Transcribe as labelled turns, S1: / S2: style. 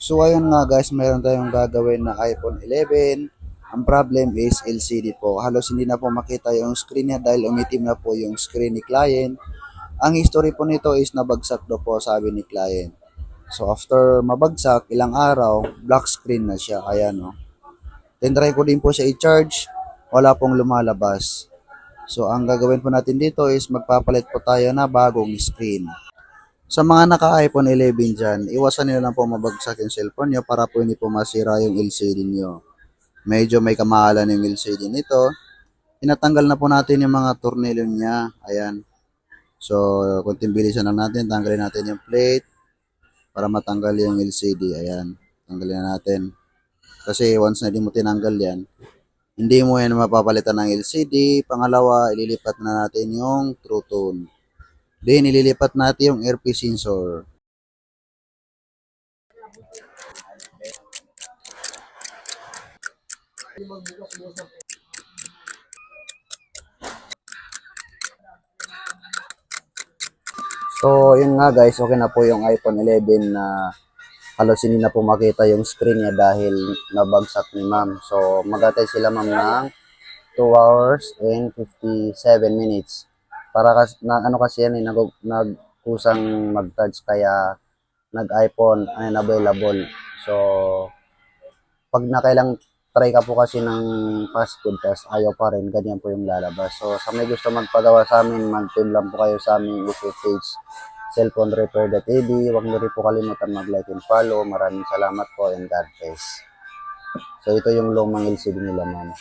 S1: So ayun nga guys, mayroon tayong gagawin na iPhone 11. Ang problem is LCD po. Halos hindi na po makita yung screen niya dahil umitim na po yung screen ni client. Ang history po nito is nabagsak daw po sabi ni client. So after mabagsak, ilang araw, black screen na siya. Ayan o. Then try ko din po siya i-charge. Wala pong lumalabas. So ang gagawin po natin dito is magpapalit po tayo na bagong screen. Sa mga naka-iPhone 11 dyan, iwasan nyo lang po mabagsak yung cellphone nyo para po hindi po masira yung LCD nyo. Medyo may kamahalan yung LCD nito. Tinatanggal na po natin yung mga tornilyo niya. Ayan. So, kunting bilisan lang natin. Tanggalin natin yung plate para matanggal yung LCD. Ayan. Tanggalin na natin. Kasi once na di mo tinanggal yan, hindi mo yan mapapalitan ng LCD. Pangalawa, ililipat na natin yung True Tone. Then, ililipat natin yung earpiece sensor. So, yun nga guys, okay na po yung iPhone 11 na halos hindi na po makita yung screen niya dahil nabagsak ni ma'am. So, magatay sila ma'am ng 2 hours and 57 minutes. Para ano kasi yan, nagkusang mag-charge kaya nag-iPhone unavailable. So, pag nakailang try ka po kasi ng fast food test, ayaw pa rin, ganyan po yung lalabas. So, sa may gusto magpagawa sa amin, mag-team lang po kayo sa aming YouTube page, cellphonerepair.tv. Huwag niyo rin po kalimutan mag-like and follow. Maraming salamat po and God bless. So, ito yung lumang LCD nila, ma'am.